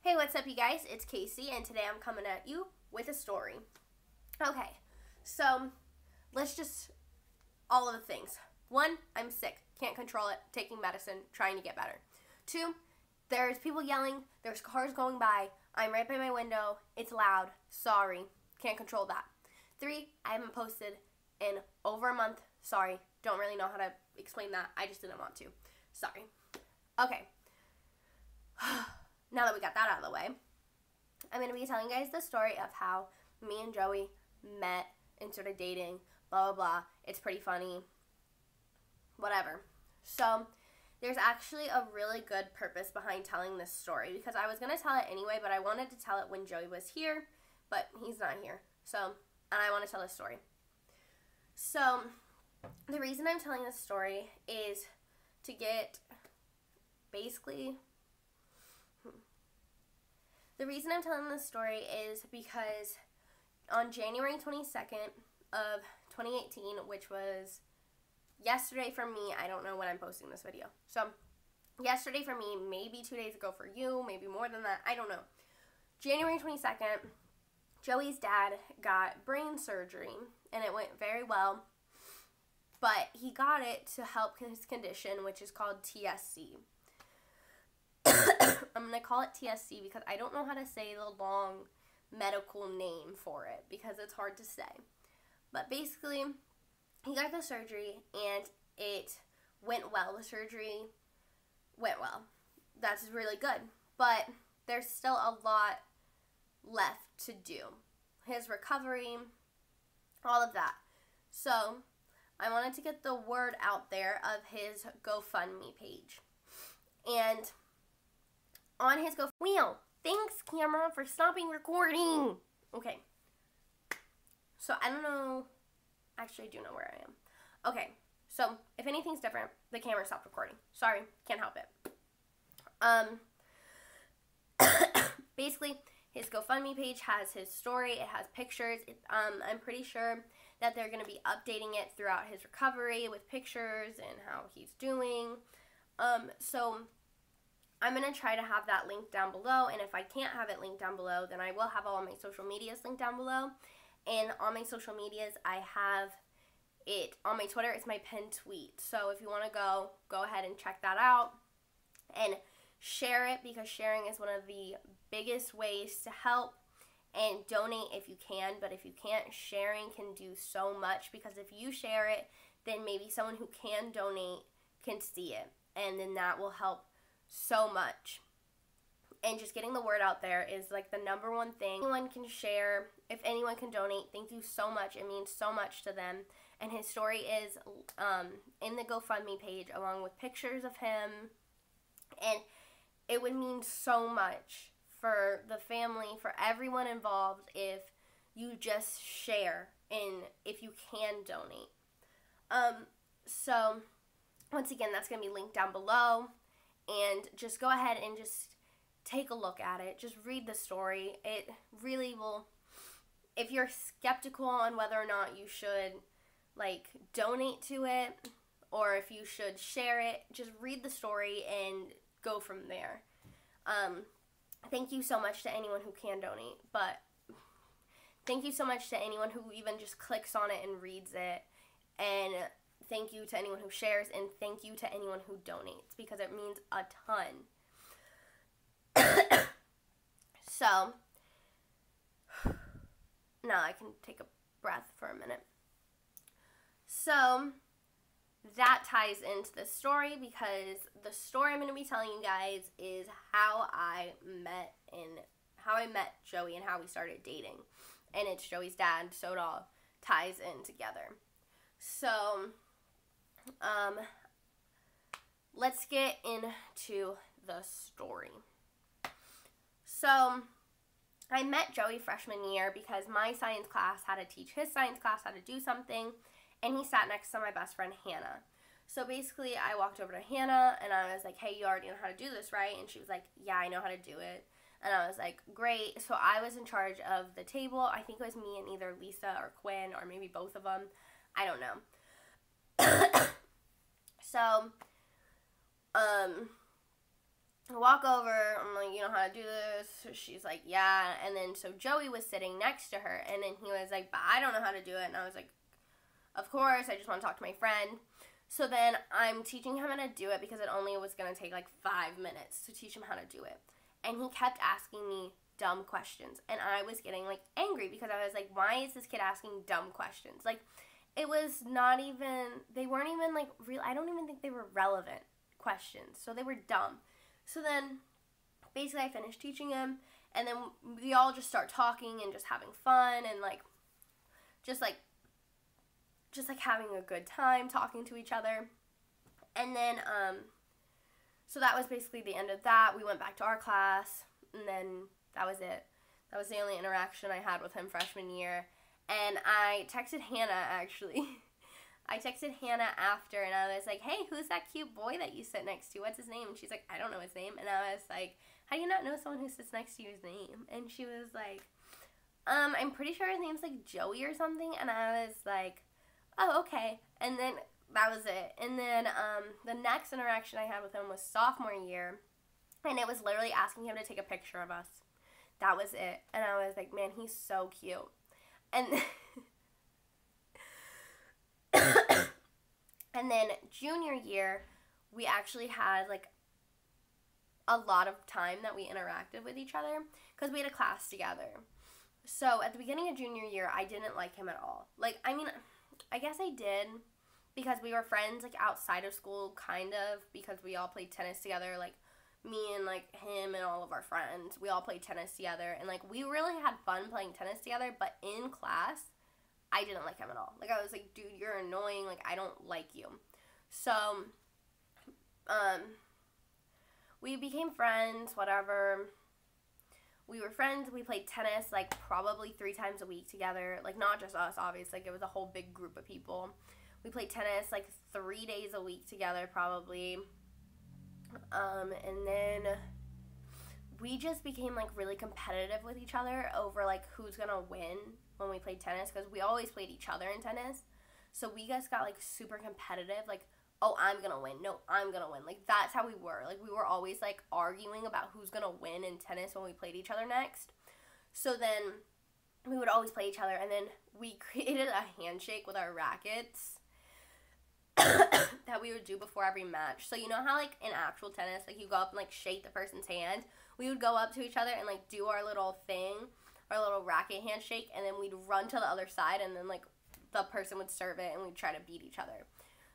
Hey, what's up, you guys? It's Casey, and today I'm coming at you with a story. Okay, so let's just all of the things. 1, I'm sick, can't control it, taking medicine, trying to get better. 2, there's people yelling, there's cars going by, I'm right by my window, it's loud, sorry, can't control that. 3, I haven't posted in over a month, sorry, don't really know how to explain that, I just didn't want to, sorry. Okay. Now that we got that out of the way, I'm going to be telling you guys the story of how me and Joey met and started dating, blah, blah, blah. It's pretty funny. Whatever. So, there's actually a really good purpose behind telling this story, because I was going to tell it anyway, but I wanted to tell it when Joey was here, but he's not here. So, and I want to tell this story. So, the reason I'm telling this story is to get, basically... The reason I'm telling this story is because on January 22nd of 2018, which was yesterday for me, I don't know when I'm posting this video. So, yesterday for me, maybe 2 days ago for you, maybe more than that, I don't know. January 22nd, Joey's dad got brain surgery, and it went very well, but he got it to help his condition, which is called TSC. I'm going to call it TSC because I don't know how to say the long medical name for it because it's hard to say. But basically, he got the surgery and it went well. The surgery went well. That's really good. But there's still a lot left to do. His recovery, all of that. So, I wanted to get the word out there of his GoFundMe page. And on his Wheel. Thanks, camera, for stopping recording. Okay. So, I don't know. Actually, I do know where I am. Okay. So, if anything's different, the camera stopped recording. Sorry. Can't help it. Basically, his GoFundMe page has his story. It has pictures. I'm pretty sure that they're going to be updating it throughout his recovery with pictures and how he's doing. So I'm going to try to have that linked down below, and if I can't have it linked down below, then I will have all my social medias linked down below. And on my social medias, I have it on my Twitter. It's my pinned tweet. So if you want to go ahead and check that out and share it, because sharing is one of the biggest ways to help, and donate if you can. But if you can't, sharing can do so much, because if you share it, then maybe someone who can donate can see it, and then that will help so much. And just getting the word out there is like the number one thing. Anyone can share, if anyone can donate, thank you so much. It means so much to them. And his story is in the GoFundMe page along with pictures of him, and it would mean so much for the family, for everyone involved, if you just share and if you can donate. So once again, that's going to be linked down below. And just go ahead and just take a look at it. Just read the story. It really will, if you're skeptical on whether or not you should, like, donate to it, or if you should share it, just read the story and go from there. Thank you so much to anyone who can donate, but thank you so much to anyone who even just clicks on it and reads it, and thank you to anyone who shares, and thank you to anyone who donates, because it means a ton. So, now I can take a breath for a minute. So, that ties into the story, because the story I'm going to be telling you guys is how I met Joey and how we started dating. And it's Joey's dad, so it all ties in together. So, let's get into the story. So, I met Joey freshman year because my science class had to teach his science class how to do something, and he sat next to my best friend, Hannah. So basically, I walked over to Hannah, and I was like, hey, you already know how to do this, right? And she was like, yeah, I know how to do it. And I was like, great. So I was in charge of the table. I think it was me and either Lisa or Quinn, or maybe both of them. I don't know. So, I walk over, I'm like, you know how to do this? She's like, yeah. And then so Joey was sitting next to her, and then he was like, but I don't know how to do it. And I was like, of course, I just want to talk to my friend. So then I'm teaching him how to do it because it only was going to take like 5 minutes to teach him how to do it. And he kept asking me dumb questions. And I was getting like angry because I was like, why is this kid asking dumb questions? Like, it was not even, they weren't even like real, I don't even think they were relevant questions. So they were dumb. So then basically I finished teaching him, and then we all just start talking and just having fun and like just having a good time talking to each other. And then so that was basically the end of that. We went back to our class, and then that was it. That was the only interaction I had with him freshman year. And I texted Hannah, actually. I texted Hannah after, and I was like, hey, who's that cute boy that you sit next to? What's his name? And she's like, I don't know his name. And I was like, how do you not know someone who sits next to you's name? And she was like, I'm pretty sure his name's like Joey or something. And I was like, oh, okay. And then that was it. And then the next interaction I had with him was sophomore year, and it was literally asking him to take a picture of us. That was it. And I was like, man, he's so cute. And and then junior year, we actually had like a lot of time that we interacted with each other because we had a class together. So at the beginning of junior year, I didn't like him at all. Like, I mean, I guess I did because we were friends like outside of school, kind of, because we all played tennis together. Like, me and like him and all of our friends, we all played tennis together, and like we really had fun playing tennis together. But in class, I didn't like him at all. Like, I was like, dude, you're annoying. Like, I don't like you. So we became friends, whatever. We were friends. We played tennis like probably 3 times a week together. Like, not just us, obviously. Like, it was a whole big group of people. We played tennis like 3 days a week together, probably. And then we just became like really competitive with each other over like who's gonna win when we played tennis, because we always played each other in tennis. So we just got like super competitive, like, oh, I'm gonna win, no, I'm gonna win. Like, that's how we were. Like, we were always like arguing about who's gonna win in tennis when we played each other next. So then we would always play each other, and then we created a handshake with our rackets that we would do before every match. So you know how like in actual tennis, like you go up and like shake the person's hand? We would go up to each other and like do our little thing, our little racket handshake, and then we'd run to the other side, and then like the person would serve it, and we'd try to beat each other.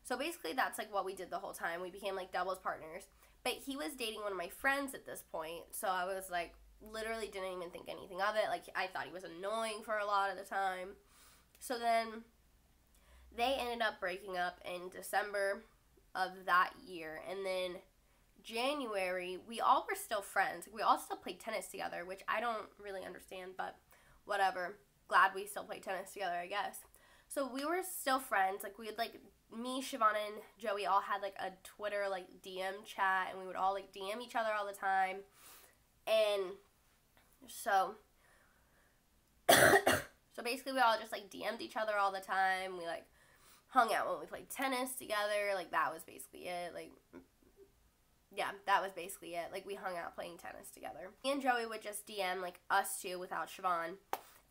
So basically that's like what we did the whole time. We became like doubles partners. But he was dating one of my friends at this point, so I was like literally didn't even think anything of it. Like, I thought he was annoying for a lot of the time. So then they ended up breaking up in December of that year. And then January, we all were still friends. We all still played tennis together, which I don't really understand, but whatever. Glad we still played tennis together, I guess. So we were still friends. Like, we would, like, me, Siobhan, and Joey all had, like, a Twitter, like, DM chat, and we would all, like, DM each other all the time. And so so basically we all just, like, DM'd each other all the time. We, like, hung out when we played tennis together. Like, that was basically it. Like, yeah, that was basically it. Like, we hung out playing tennis together. Me and Joey would just DM, like, us two without Siobhan.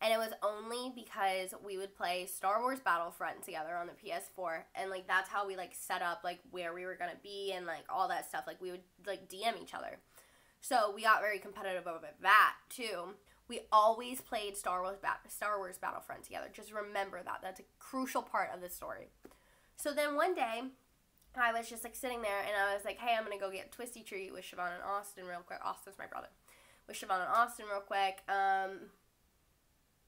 And it was only because we would play Star Wars Battlefront together on the PS4. And, like, that's how we, like, set up, like, where we were going to be and, like, all that stuff. Like, we would, like, DM each other. So we got very competitive over that, too. We always played Star Wars Battlefront together. Just remember that. That's a crucial part of the story. So then one day, I was just, like, sitting there, and I was like, hey, I'm going to go get Twisty Treat with Siobhan and Austin real quick. Austin's my brother. With Siobhan and Austin real quick.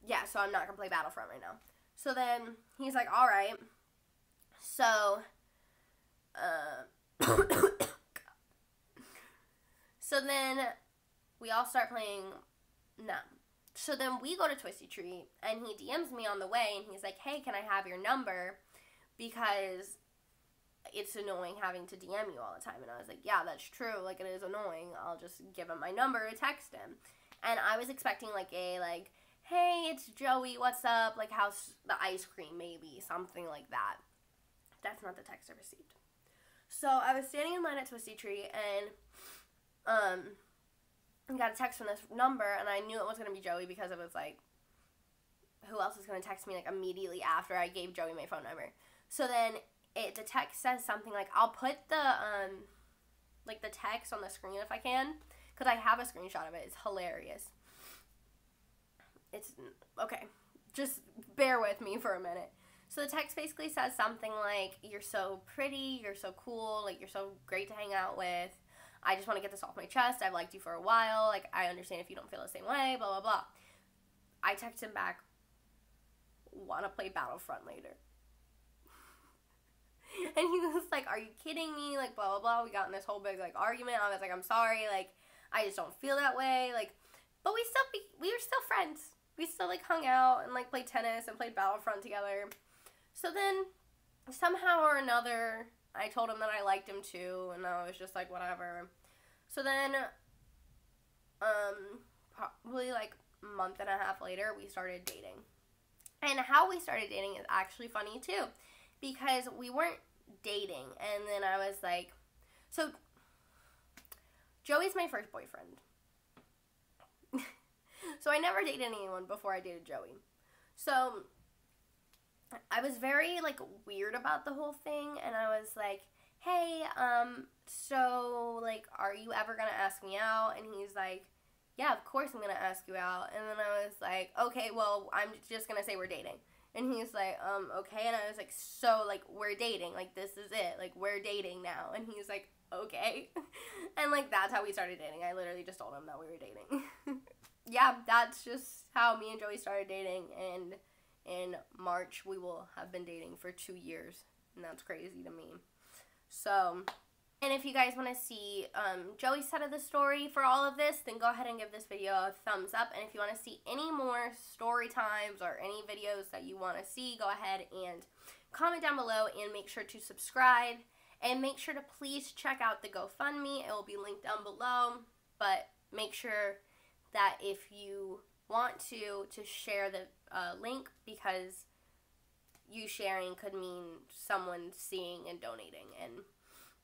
Yeah, so I'm not going to play Battlefront right now. So then he's like, all right. So, so then we all start playing, no. So then we go to Twisty Treat, and he DMs me on the way, and he's like, hey, can I have your number? Because it's annoying having to DM you all the time. And I was like, yeah, that's true. Like, it is annoying. I'll just give him my number to text him. And I was expecting, like, a, like, hey, it's Joey, what's up? Like, how's the ice cream, maybe? Something like that. That's not the text I received. So I was standing in line at Twisty Treat, and got a text from this number, and I knew it was going to be Joey because it was like, who else is going to text me like immediately after I gave Joey my phone number? So then the text says something like, I'll put the the text on the screen if I can, because I have a screenshot of it. It's hilarious. It's okay. Just bear with me for a minute. So the text basically says something like, you're so pretty, you're so cool, like you're so great to hang out with. I just want to get this off my chest. I've liked you for a while. Like, I understand if you don't feel the same way, blah, blah, blah. I text him back, want to play Battlefront later. And he was like, are you kidding me? Like, blah, blah, blah. We got in this whole big, like, argument. I was like, I'm sorry. Like, I just don't feel that way. Like, but we were still friends. We still, like, hung out and, like, played tennis and played Battlefront together. So then, somehow or another, I told him that I liked him too, and I was just like, whatever. So then, probably like a month and a half later, we started dating. And how we started dating is actually funny too, because we weren't dating, and then I was like, so, Joey's my first boyfriend. So I never dated anyone before I dated Joey. So I was very, like, weird about the whole thing, and I was like, hey, so, like, are you ever gonna ask me out? And he's like, yeah, of course I'm gonna ask you out. And then I was like, okay, well, I'm just gonna say we're dating. And he's like, okay. And I was like, so, like, we're dating. Like, this is it. Like, we're dating now. And he's like, okay. And, like, that's how we started dating. I literally just told him that we were dating. Yeah, that's just how me and Joey started dating, and in March, we will have been dating for 2 years, and that's crazy to me. So, and if you guys want to see Joey's side of the story for all of this, then go ahead and give this video a thumbs up. And if you want to see any more story times or any videos that you want to see, go ahead and comment down below, and make sure to subscribe. And make sure to please check out the GoFundMe. It will be linked down below, but make sure that if you want to share the link, because you sharing could mean someone seeing and donating, and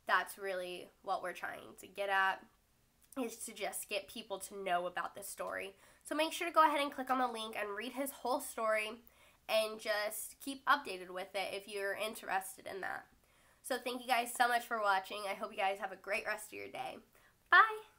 that's really what we're trying to get at, is to just get people to know about this story. So make sure to go ahead and click on the link and read his whole story, and just keep updated with it if you're interested in that. So thank you guys so much for watching. I hope you guys have a great rest of your day. Bye!